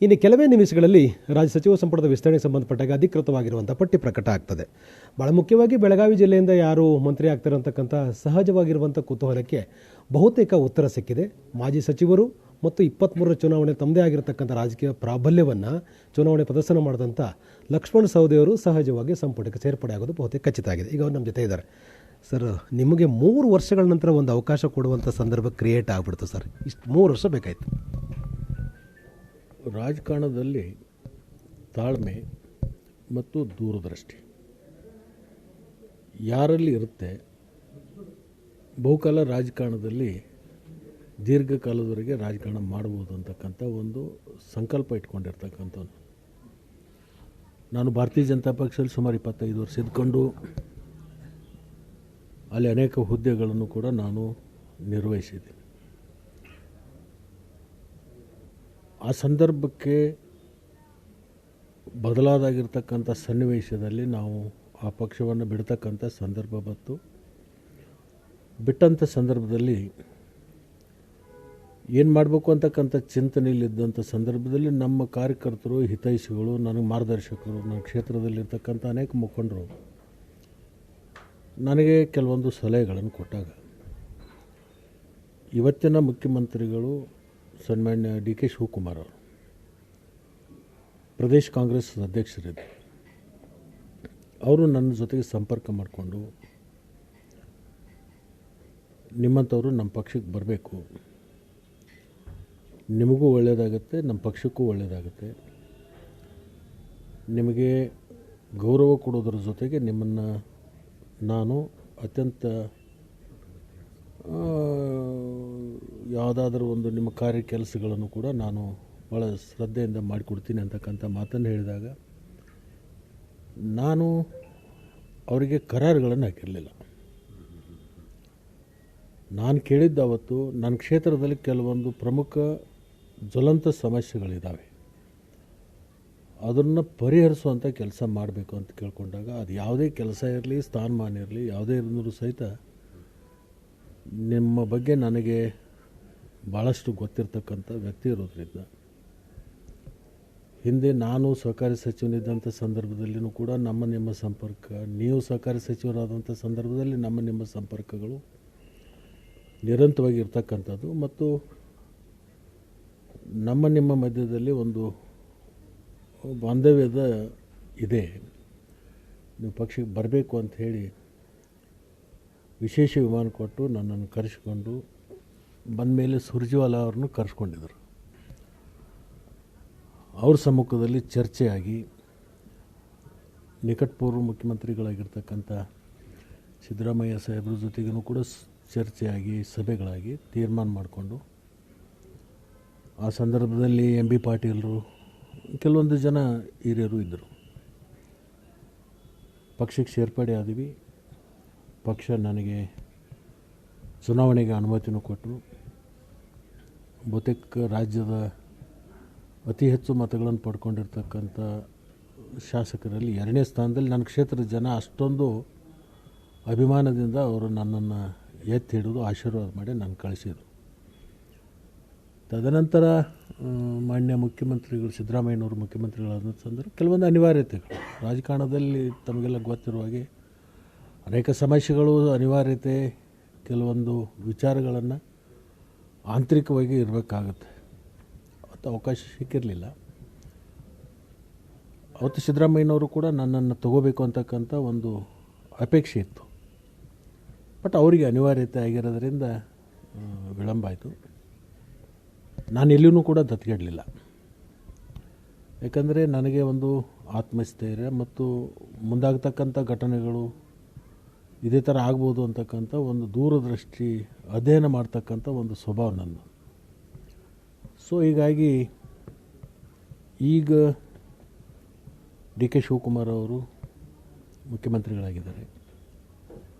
ಇನ್ನು ಕೆಲವೇ ನಿಮಿಷಗಳಲ್ಲಿ ರಾಜ್ಯ ಸಚಿವ ಸಂಪುಟದ ವಿಸ್ತರಣೆಗೆ ಸಂಬಂಧಪಟ್ಟಾಗ ಅಧಿಕೃತವಾಗಿರುವಂಥ ಪಟ್ಟಿ ಪ್ರಕಟ ಆಗ್ತದೆ. ಭಾಳ ಮುಖ್ಯವಾಗಿ ಬೆಳಗಾವಿ ಜಿಲ್ಲೆಯಿಂದ ಯಾರು ಮಂತ್ರಿ ಆಗ್ತಾರೆ ಅಂತಕ್ಕಂಥ ಸಹಜವಾಗಿರುವಂಥ ಕುತೂಹಲಕ್ಕೆ ಬಹುತೇಕ ಉತ್ತರ ಸಿಕ್ಕಿದೆ. ಮಾಜಿ ಸಚಿವರು ಮತ್ತು 23ರ ಚುನಾವಣೆ ತಮ್ಮದೇ ಆಗಿರತಕ್ಕಂಥ ರಾಜಕೀಯ ಪ್ರಾಬಲ್ಯವನ್ನು ಚುನಾವಣೆ ಪ್ರದರ್ಶನ ಮಾಡಿದಂಥ ಲಕ್ಷ್ಮಣ ಸವದಿಯವರು ಸಹಜವಾಗಿ ಸಂಪುಟಕ್ಕೆ ಸೇರ್ಪಡೆ ಆಗೋದು ಬಹುತೇಕ ಖಚಿತ ಆಗಿದೆ. ಈಗ ಅವರು ನಮ್ಮ ಜೊತೆ ಇದ್ದಾರೆ. ಸರ್, ನಿಮಗೆ 3 ವರ್ಷಗಳ ನಂತರ ಒಂದು ಅವಕಾಶ ಕೊಡುವಂಥ ಸಂದರ್ಭ ಕ್ರಿಯೇಟ್ ಆಗಿಬಿಡ್ತು ಸರ್. ಇಷ್ಟು 3 ವರ್ಷ ಬೇಕಾಯಿತು. ರಾಜಕಾರಣದಲ್ಲಿ ತಾಳ್ಮೆ ಮತ್ತು ದೂರದೃಷ್ಟಿ ಯಾರಲ್ಲಿ ಇರುತ್ತೆ, ಬಹುಕಾಲ ರಾಜಕಾರಣದಲ್ಲಿ ದೀರ್ಘಕಾಲದವರೆಗೆ ರಾಜಕಾರಣ ಮಾಡ್ಬೋದು ಅಂತಕ್ಕಂಥ ಒಂದು ಸಂಕಲ್ಪ ಇಟ್ಕೊಂಡಿರ್ತಕ್ಕಂಥವ್ನು. ನಾನು ಭಾರತೀಯ ಜನತಾ ಪಕ್ಷದಲ್ಲಿ ಸುಮಾರು 25 ವರ್ಷ ಇದ್ಕೊಂಡು ಅಲ್ಲಿ ಅನೇಕ ಹುದ್ದೆಗಳನ್ನು ಕೂಡ ನಾನು ನಿರ್ವಹಿಸಿದ್ದೀನಿ. ಆ ಸಂದರ್ಭಕ್ಕೆ ಬದಲಾದಾಗಿರ್ತಕ್ಕಂಥ ಸನ್ನಿವೇಶದಲ್ಲಿ ನಾವು ಆ ಪಕ್ಷವನ್ನು ಬಿಡ್ತಕ್ಕಂಥ ಸಂದರ್ಭ ಬಂತು. ಬಿಟ್ಟಂಥ ಸಂದರ್ಭದಲ್ಲಿ ಏನು ಮಾಡಬೇಕು ಅಂತಕ್ಕಂಥ ಚಿಂತನೆಯಲ್ಲಿದ್ದಂಥ ಸಂದರ್ಭದಲ್ಲಿ ನಮ್ಮ ಕಾರ್ಯಕರ್ತರು, ಹಿತೈಷಿಗಳು, ನನಗೆ ಮಾರ್ಗದರ್ಶಕರು, ನನ್ನ ಕ್ಷೇತ್ರದಲ್ಲಿರ್ತಕ್ಕಂಥ ಅನೇಕ ಮುಖಂಡರು ನನಗೆ ಕೆಲವೊಂದು ಸಲಹೆಗಳನ್ನು ಕೊಟ್ಟಾಗ ಇವತ್ತಿನ ಮುಖ್ಯಮಂತ್ರಿಗಳು ಸನ್ಮಾನ್ಯ ಡಿ ಕೆ ಶಿವಕುಮಾರ್ ಅವರು ಪ್ರದೇಶ ಕಾಂಗ್ರೆಸ್ ಅಧ್ಯಕ್ಷರಿದ್ದರು. ಅವರು ನನ್ನ ಜೊತೆಗೆ ಸಂಪರ್ಕ ಮಾಡಿಕೊಂಡು, ನಿಮ್ಮಂಥವರು ನಮ್ಮ ಪಕ್ಷಕ್ಕೆ ಬರಬೇಕು, ನಿಮಗೂ ಒಳ್ಳೆಯದಾಗುತ್ತೆ, ನಮ್ಮ ಪಕ್ಷಕ್ಕೂ ಒಳ್ಳೆಯದಾಗುತ್ತೆ, ನಿಮಗೆ ಗೌರವ ಕೊಡೋದ್ರ ಜೊತೆಗೆ ನಿಮ್ಮನ್ನು ನಾನು ಅತ್ಯಂತ ಯಾವುದಾದ್ರೂ ಒಂದು ನಿಮ್ಮ ಕಾರ್ಯ ಕೆಲಸಗಳನ್ನು ಕೂಡ ನಾನು ಭಾಳ ಶ್ರದ್ಧೆಯಿಂದ ಮಾಡಿಕೊಡ್ತೀನಿ ಅಂತಕ್ಕಂಥ ಮಾತನ್ನು ಹೇಳಿದಾಗ ನಾನು ಅವರಿಗೆ ಕರಾರುಗಳನ್ನು ಹಾಕಿರಲಿಲ್ಲ. ನಾನು ಕೇಳಿದ್ದು ಅವತ್ತು ನನ್ನ ಕ್ಷೇತ್ರದಲ್ಲಿ ಕೆಲವೊಂದು ಪ್ರಮುಖ ಜ್ವಲಂತ ಸಮಸ್ಯೆಗಳಿದ್ದಾವೆ, ಅದನ್ನು ಪರಿಹರಿಸುವಂಥ ಕೆಲಸ ಮಾಡಬೇಕು ಅಂತ ಕೇಳ್ಕೊಂಡಾಗ ಅದು ಯಾವುದೇ ಕೆಲಸ ಇರಲಿ, ಸ್ಥಾನಮಾನ ಇರಲಿ, ಯಾವುದೇ ಇದ್ರೂ ಸಹಿತ ನಿಮ್ಮ ಬಗ್ಗೆ ನನಗೆ ಭಾಳಷ್ಟು ಗೊತ್ತಿರ್ತಕ್ಕಂಥ ವ್ಯಕ್ತಿ ಇರೋದ್ರಿಂದ, ಹಿಂದೆ ನಾನು ಸಹಕಾರಿ ಸಚಿವನಿದ್ದಂಥ ಸಂದರ್ಭದಲ್ಲಿಯೂ ಕೂಡ ನಿಮ್ಮ ಸಂಪರ್ಕ, ನೀವು ಸಹಕಾರಿ ಸಚಿವರಾದಂಥ ಸಂದರ್ಭದಲ್ಲಿ ನಿಮ್ಮ ಸಂಪರ್ಕಗಳು ನಿರಂತರವಾಗಿ ಇರ್ತಕ್ಕಂಥದ್ದು ಮತ್ತು ನಿಮ್ಮ ಮಧ್ಯದಲ್ಲಿ ಒಂದು ಬಾಂಧವ್ಯದ ಇದೆ. ನೀವು ಪಕ್ಷಕ್ಕೆ ಬರಬೇಕು ಅಂತ ಹೇಳಿ ವಿಶೇಷ ವಿಮಾನ ಕೊಟ್ಟು ನನ್ನನ್ನು ಕರೆಸಿಕೊಂಡು ಬಂದ ಮೇಲೆ ಸುರ್ಜೇವಾಲಾ ಅವ್ರನ್ನೂ ಕರೆಸ್ಕೊಂಡಿದ್ದರು. ಅವ್ರ ಸಮ್ಮುಖದಲ್ಲಿ ಚರ್ಚೆಯಾಗಿ ನಿಕಟಪೂರ್ವ ಮುಖ್ಯಮಂತ್ರಿಗಳಾಗಿರ್ತಕ್ಕಂಥ ಸಿದ್ದರಾಮಯ್ಯ ಸಾಹೇಬ್ರ ಜೊತೆಗೂ ಕೂಡ ಚರ್ಚೆಯಾಗಿ ಸಭೆಗಳಾಗಿ ತೀರ್ಮಾನ ಮಾಡಿಕೊಂಡು, ಆ ಸಂದರ್ಭದಲ್ಲಿ MB ಪಾಟೀಲರು, ಕೆಲವೊಂದು ಜನ ಹಿರಿಯರು ಇದ್ದರು. ಪಕ್ಷಕ್ಕೆ ಸೇರ್ಪಡೆ ಆದ್ವಿ. ಪಕ್ಷ ನನಗೆ ಚುನಾವಣೆಗೆ ಅನುಮತಿನೂ ಕೊಟ್ಟರು. ಬಹುತೇಕ ರಾಜ್ಯದ ಅತಿ ಹೆಚ್ಚು ಮತಗಳನ್ನು ಪಡ್ಕೊಂಡಿರ್ತಕ್ಕಂಥ ಶಾಸಕರಲ್ಲಿ 2ನೇ ಸ್ಥಾನದಲ್ಲಿ ನನ್ನ ಕ್ಷೇತ್ರದ ಜನ ಅಷ್ಟೊಂದು ಅಭಿಮಾನದಿಂದ ಅವರು ನನ್ನನ್ನು ಎತ್ತಿ ಹಿಡಿದು ಆಶೀರ್ವಾದ ಮಾಡಿ ನಾನು ಕಳಿಸಿದರು. ತದನಂತರ ಮಾನ್ಯ ಮುಖ್ಯಮಂತ್ರಿಗಳು ಸಿದ್ದರಾಮಯ್ಯನವರು ಮುಖ್ಯಮಂತ್ರಿಗಳಾದ ಸಂದರ್ಭ ಕೆಲವೊಂದು ಅನಿವಾರ್ಯತೆಗಳು ರಾಜಕಾರಣದಲ್ಲಿ ತಮಗೆಲ್ಲ ಗೊತ್ತಿರುವ ಹಾಗೆ ಅನೇಕ ಸಮಸ್ಯೆಗಳು, ಅನಿವಾರ್ಯತೆ, ಕೆಲವೊಂದು ವಿಚಾರಗಳನ್ನು ಆಂತರಿಕವಾಗಿ ಇರಬೇಕಾಗತ್ತೆ. ಅವತ್ತು ಅವಕಾಶ ಸಿಕ್ಕಿರಲಿಲ್ಲ. ಅವತ್ತು ಸಿದ್ದರಾಮಯ್ಯನವರು ಕೂಡ ನನ್ನನ್ನು ತಗೋಬೇಕು ಅಂತಕ್ಕಂಥ ಒಂದು ಅಪೇಕ್ಷೆ ಇತ್ತು. ಬಟ್ ಅವರಿಗೆ ಅನಿವಾರ್ಯತೆ ಆಗಿರೋದ್ರಿಂದ ವಿಳಂಬ ಆಯಿತು. ನಾನು ಎಲ್ಲಿಯೂ ಕೂಡ ದತ್ತಿಗೆಡಲಿಲ್ಲ. ಯಾಕಂದರೆ ನನಗೆ ಒಂದು ಆತ್ಮಸ್ಥೈರ್ಯ ಮತ್ತು ಮುಂದಾಗತಕ್ಕಂಥ ಘಟನೆಗಳು ಇದೇ ಥರ ಆಗ್ಬೋದು ಅಂತಕ್ಕಂಥ ಒಂದು ದೂರದೃಷ್ಟಿ ಅಧ್ಯಯನ ಮಾಡ್ತಕ್ಕಂಥ ಒಂದು ಸ್ವಭಾವ ನನ್ನ. ಸೊ ಹೀಗಾಗಿ ಈಗ ಡಿ ಕೆ ಶಿವಕುಮಾರ್ ಅವರು ಮುಖ್ಯಮಂತ್ರಿಗಳಾಗಿದ್ದಾರೆ.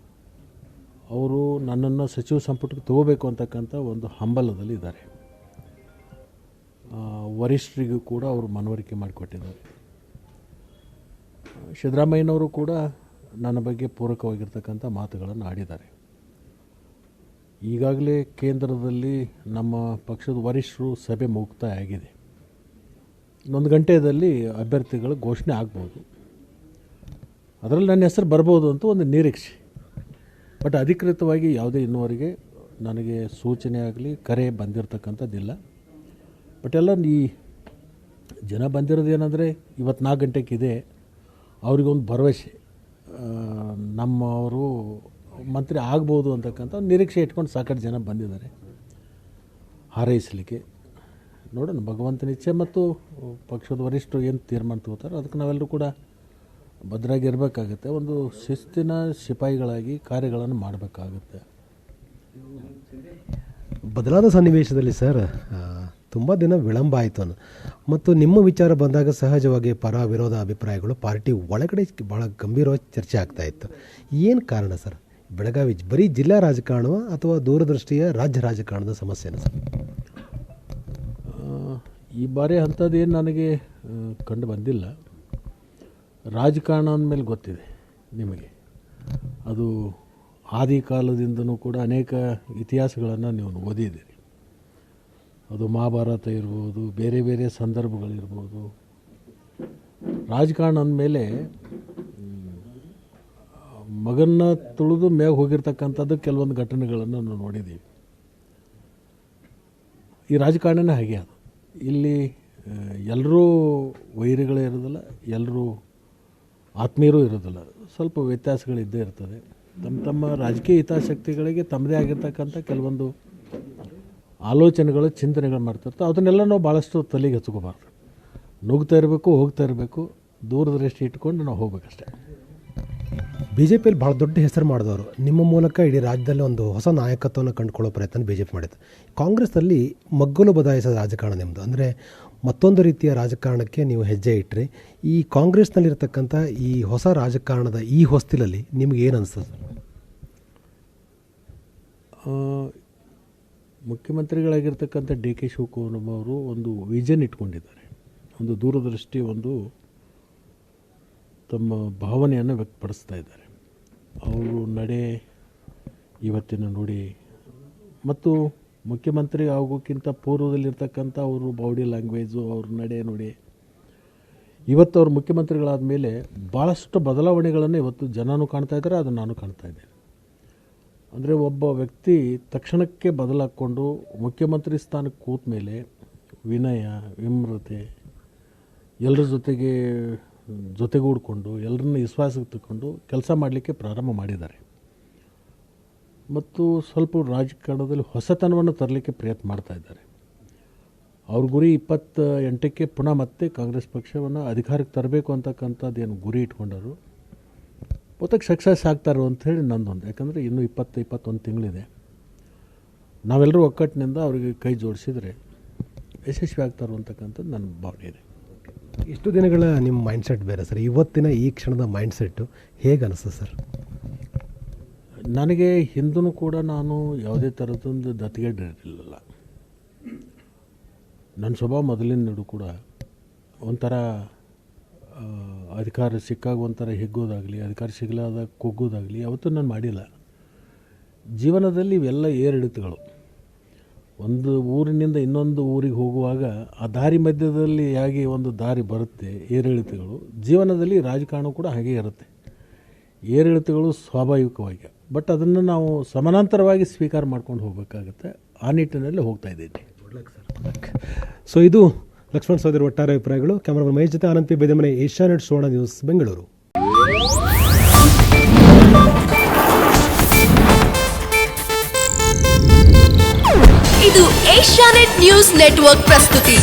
ಅವರು ನನ್ನನ್ನು ಸಚಿವ ಸಂಪುಟಕ್ಕೆ ತಗೋಬೇಕು ಅಂತಕ್ಕಂಥ ಒಂದು ಹಂಬಲದಲ್ಲಿದ್ದಾರೆ. ವರಿಷ್ಠರಿಗೂ ಕೂಡ ಅವರು ಮನವರಿಕೆ ಮಾಡಿಕೊಟ್ಟಿದ್ದಾರೆ. ಸಿದ್ದರಾಮಯ್ಯನವರು ಕೂಡ ನನ್ನ ಬಗ್ಗೆ ಪೂರಕವಾಗಿರ್ತಕ್ಕಂಥ ಮಾತುಗಳನ್ನು ಆಡಿದ್ದಾರೆ. ಈಗಾಗಲೇ ಕೇಂದ್ರದಲ್ಲಿ ನಮ್ಮ ಪಕ್ಷದ ವರಿಷ್ಠರು ಸಭೆ ಮುಕ್ತಾಯ ಆಗಿದೆ. ಒಂದು ಗಂಟೆಯಲ್ಲಿ ಅಭ್ಯರ್ಥಿಗಳ ಘೋಷಣೆ ಆಗ್ಬೋದು. ಅದರಲ್ಲಿ ನನ್ನ ಹೆಸರು ಬರ್ಬೋದು ಅಂತ ಒಂದು ನಿರೀಕ್ಷೆ. ಬಟ್ ಅಧಿಕೃತವಾಗಿ ಯಾವುದೇ ಇನ್ನುವರೆಗೆ ನನಗೆ ಸೂಚನೆ ಆಗಲಿ ಕರೆ ಬಂದಿರತಕ್ಕಂಥದ್ದಿಲ್ಲ. ಬಟ್ ಎಲ್ಲ ಈ ಜನ ಬಂದಿರೋದು ಏನಂದರೆ ಇವತ್ತು 4 ಗಂಟೆಗಿದೆ, ಅವ್ರಿಗೊಂದು ಭರವಸೆ ನಮ್ಮವರು ಮಂತ್ರಿ ಆಗ್ಬೋದು ಅಂತಕ್ಕಂಥ ನಿರೀಕ್ಷೆ ಇಟ್ಕೊಂಡು ಸಾಕಷ್ಟು ಜನ ಬಂದಿದ್ದಾರೆ ಹಾರೈಸಲಿಕ್ಕೆ. ನೋಡೋಣ, ಭಗವಂತನ ಇಚ್ಛೆ ಮತ್ತು ಪಕ್ಷದ ವರಿಷ್ಠರು ಏನು ತೀರ್ಮಾನ ತಗೋತಾರೋ ಅದಕ್ಕೆ ನಾವೆಲ್ಲರೂ ಕೂಡ ಭದ್ರಾಗಿರಬೇಕಾಗುತ್ತೆ. ಒಂದು ಶಿಸ್ತಿನ ಸಿಪಾಯಿಗಳಾಗಿ ಕಾರ್ಯಗಳನ್ನು ಮಾಡಬೇಕಾಗುತ್ತೆ. ಬದಲಾದ ಸನ್ನಿವೇಶದಲ್ಲಿ ಸರ್ ತುಂಬ ದಿನ ವಿಳಂಬ ಆಯಿತು ಮತ್ತು ನಿಮ್ಮ ವಿಚಾರ ಬಂದಾಗ ಸಹಜವಾಗಿ ಪರ ವಿರೋಧ ಅಭಿಪ್ರಾಯಗಳು ಪಾರ್ಟಿ ಒಳಗಡೆ ಭಾಳ ಗಂಭೀರವಾಗಿ ಚರ್ಚೆ ಆಗ್ತಾಯಿತ್ತು. ಏನು ಕಾರಣ ಸರ್? ಬೆಳಗಾವಿ ಬರೀ ಜಿಲ್ಲಾ ರಾಜಕಾರಣವ ಅಥವಾ ದೂರದೃಷ್ಟಿಯ ರಾಜ್ಯ ರಾಜಕಾರಣದ ಸಮಸ್ಯೆನ ಸರ್? ಈ ಬಾರಿ ಅಂಥದ್ದೇನು ನನಗೆ ಕಂಡು ಬಂದಿಲ್ಲ. ರಾಜಕಾರಣ ಅಂದಮೇಲೆ ಗೊತ್ತಿದೆ ನಿಮಗೆ, ಅದು ಆದಿ ಕಾಲದಿಂದನೂ ಕೂಡ ಅನೇಕ ಇತಿಹಾಸಗಳನ್ನು ನೀವು ಓದಿದ್ದೀರಿ. ಅದು ಮಹಾಭಾರತ ಇರ್ಬೋದು, ಬೇರೆ ಬೇರೆ ಸಂದರ್ಭಗಳಿರ್ಬೋದು. ರಾಜಕಾರಣ ಅಂದಮೇಲೆ ಮಗನ್ನ ತುಳಿದು ಮೇಗ ಹೋಗಿರ್ತಕ್ಕಂಥದ್ದು ಕೆಲವೊಂದು ಘಟನೆಗಳನ್ನು ನಾವು ನೋಡಿದ್ದೀವಿ. ಈ ರಾಜಕಾರಣನೇ ಹಾಗೆ. ಅದು ಇಲ್ಲಿ ಎಲ್ಲರೂ ವೈರಿಗಳೇ ಇರೋದಿಲ್ಲ, ಎಲ್ಲರೂ ಆತ್ಮೀಯರೂ ಇರೋದಿಲ್ಲ, ಸ್ವಲ್ಪ ವ್ಯತ್ಯಾಸಗಳಿದ್ದೇ ಇರ್ತದೆ. ತಮ್ಮ ತಮ್ಮ ರಾಜಕೀಯ ಹಿತಾಸಕ್ತಿಗಳಿಗೆ ತಮ್ಮದೇ ಆಗಿರ್ತಕ್ಕಂಥ ಕೆಲವೊಂದು ಆಲೋಚನೆಗಳು ಚಿಂತನೆಗಳು ಮಾಡ್ತಿರ್ತಾರೆ. ಅದನ್ನೆಲ್ಲ ನಾವು ಭಾಳಷ್ಟು ತಲೆಗೆ ಹಚ್ಕೋಬಾರ್ದು. ನುಗ್ತಾ ಇರಬೇಕು, ಹೋಗ್ತಾ ಇರಬೇಕು, ದೂರದೃಷ್ಟಿ ಇಟ್ಕೊಂಡು ನಾವು ಹೋಗ್ಬೇಕಷ್ಟೆ. ಬಿ ಜೆ ಪಿಯಲ್ಲಿ ಭಾಳ ದೊಡ್ಡ ಹೆಸರು ಮಾಡಿದವರು ನಿಮ್ಮ ಮೂಲಕ ಇಡೀ ರಾಜ್ಯದಲ್ಲಿ ಒಂದು ಹೊಸ ನಾಯಕತ್ವವನ್ನು ಕಂಡುಕೊಳ್ಳೋ ಪ್ರಯತ್ನ ಬಿ ಜೆ ಪಿ ಮಾಡಿತ್ತು. ಕಾಂಗ್ರೆಸ್ನಲ್ಲಿ ಮಗ್ಗಲು ಬದಲಾಯಿಸೋ ರಾಜಕಾರಣ ನಿಮ್ಮದು, ಅಂದರೆ ಮತ್ತೊಂದು ರೀತಿಯ ರಾಜಕಾರಣಕ್ಕೆ ನೀವು ಹೆಜ್ಜೆ ಇಟ್ಟರೆ. ಈ ಕಾಂಗ್ರೆಸ್ನಲ್ಲಿರ್ತಕ್ಕಂಥ ಈ ಹೊಸ ರಾಜಕಾರಣದ ಈ ಹೊಸ್ತಿಲಲ್ಲಿ ನಿಮ್ಗೆ ಏನು ಅನಿಸ್ತದೆ? ಮುಖ್ಯಮಂತ್ರಿಗಳಾಗಿರ್ತಕ್ಕಂಥ ಡಿ ಕೆ ಶಿವಕುಮಾರ್ ಅವರು ಒಂದು ವಿಷನ್ ಇಟ್ಕೊಂಡಿದ್ದಾರೆ, ಒಂದು ದೂರದೃಷ್ಟಿ, ಒಂದು ತಮ್ಮ ಭಾವನೆಯನ್ನು ವ್ಯಕ್ತಪಡಿಸ್ತಾ ಇದ್ದಾರೆ. ಅವರು ನಡೆ ಇವತ್ತಿನ ನುಡಿ ಮತ್ತು ಮುಖ್ಯಮಂತ್ರಿ ಆಗೋಕ್ಕಿಂತ ಪೂರ್ವದಲ್ಲಿರ್ತಕ್ಕಂಥ ಅವರು ಬಾಡಿ ಲ್ಯಾಂಗ್ವೇಜು, ಅವ್ರ ನಡೆ ನುಡಿ, ಇವತ್ತು ಅವರು ಮುಖ್ಯಮಂತ್ರಿಗಳಾದ ಮೇಲೆ ಭಾಳಷ್ಟು ಬದಲಾವಣೆಗಳನ್ನು ಇವತ್ತು ಜನನೂ ಕಾಣ್ತಾ ಇದ್ದಾರೆ, ಅದನ್ನು ನಾನು ಕಾಣ್ತಾ ಇದ್ದೇನೆ. ಅಂದರೆ ಒಬ್ಬ ವ್ಯಕ್ತಿ ತಕ್ಷಣಕ್ಕೆ ಬದಲಾಕ್ಕೊಂಡು ಮುಖ್ಯಮಂತ್ರಿ ಸ್ಥಾನಕ್ಕೆ ಕೂತ ಮೇಲೆ ವಿನಯ, ವಿಮ್ರತೆ, ಎಲ್ಲರ ಜೊತೆಗೂಡಿಕೊಂಡು ಎಲ್ಲರನ್ನ ವಿಶ್ವಾಸಕ್ಕೆ ತಗೊಂಡು ಕೆಲಸ ಮಾಡಲಿಕ್ಕೆ ಪ್ರಾರಂಭ ಮಾಡಿದ್ದಾರೆ. ಮತ್ತು ಸ್ವಲ್ಪ ರಾಜಕಾರಣದಲ್ಲಿ ಹೊಸತನವನ್ನು ತರಲಿಕ್ಕೆ ಪ್ರಯತ್ನ ಮಾಡ್ತಾ ಇದ್ದಾರೆ. ಅವ್ರ ಗುರಿ 28ಕ್ಕೆ ಪುನಃ ಮತ್ತೆ ಕಾಂಗ್ರೆಸ್ ಪಕ್ಷವನ್ನು ಅಧಿಕಾರಕ್ಕೆ ತರಬೇಕು ಅಂತಕ್ಕಂಥದ್ದು ಏನು ಗುರಿ ಇಟ್ಕೊಂಡರು. ಬಹುತೇಕ ಸಕ್ಸಸ್ ಆಗ್ತಾರೆ ಅಂಥೇಳಿ ನಂದೊಂದು. ಯಾಕಂದರೆ ಇನ್ನೂ 20-21 ತಿಂಗಳಿದೆ. ನಾವೆಲ್ಲರೂ ಒಕ್ಕಟ್ಟಿನಿಂದ ಅವರಿಗೆ ಕೈ ಜೋಡಿಸಿದರೆ ಯಶಸ್ವಿ ಆಗ್ತಾರೆ ಅಂತಕ್ಕಂಥದ್ದು ನನ್ನ ಭಾವನೆ ಇದೆ. ಇಷ್ಟು ದಿನಗಳ ನಿಮ್ಮ ಮೈಂಡ್ಸೆಟ್ ಬೇರೆ ಸರ್, ಇವತ್ತಿನ ಈ ಕ್ಷಣದ ಮೈಂಡ್ಸೆಟ್ಟು ಹೇಗೆ ಅನಿಸ್ತದೆ ಸರ್? ನನಗೆ ಹಿಂದೂ ಕೂಡ ನಾನು ಯಾವುದೇ ಥರದೊಂದು ದತ್ತಿಗೆಡಿರಲಿಲ್ಲ. ನನ್ನ ಸ್ವಭಾವ ಮೊದಲಿನ ಕೂಡ ಒಂಥರ ಅಧಿಕಾರ ಸಿಕ್ಕಾಗ ಒಂಥರ ಹಿಗ್ಗೋದಾಗಲಿ, ಅಧಿಕಾರ ಸಿಗಲಾದಾಗ ಕುಗ್ಗೋದಾಗಲಿ ಯಾವತ್ತೂ ನಾನು ಮಾಡಿಲ್ಲ. ಜೀವನದಲ್ಲಿ ಇವೆಲ್ಲ ಏರಿಳಿತಗಳು. ಒಂದು ಊರಿನಿಂದ ಇನ್ನೊಂದು ಊರಿಗೆ ಹೋಗುವಾಗ ಆ ದಾರಿ ಮಧ್ಯದಲ್ಲಿ ಹೇಗೆ ಒಂದು ದಾರಿ ಬರುತ್ತೆ, ಏರಿಳಿತಗಳು. ಜೀವನದಲ್ಲಿ ರಾಜಕಾರಣ ಕೂಡ ಹಾಗೆ ಇರುತ್ತೆ, ಏರಿಳಿತಗಳು ಸ್ವಾಭಾವಿಕವಾಗಿ. ಬಟ್ ಅದನ್ನು ನಾವು ಸಮಾನಾಂತರವಾಗಿ ಸ್ವೀಕಾರ ಮಾಡ್ಕೊಂಡು ಹೋಗಬೇಕಾಗತ್ತೆ. ಆ ನಿಟ್ಟಿನಲ್ಲಿ ಹೋಗ್ತಾ ಇದ್ದೀನಿ. ಸೊ ಇದು ಲಕ್ಷ್ಮಣ್ ಸಹೋದರಿ ಒಟ್ಟಾರೆ ಅಭಿಪ್ರಾಯಗಳು. ಕ್ಯಾಮರಾಮನ್ ಮಹೇಶ್ ಜೊತೆ ಆನಂದ್ ಪಿ ಬೇದಮನೆ, ಏಷ್ಯಾನೆಟ್ ಸುವರ್ಣ ನ್ಯೂಸ್, ಬೆಂಗಳೂರು. ಇದು ಏಷ್ಯಾನೆಟ್ ನ್ಯೂಸ್ ನೆಟ್ವರ್ಕ್ ಪ್ರಸ್ತುತಿ.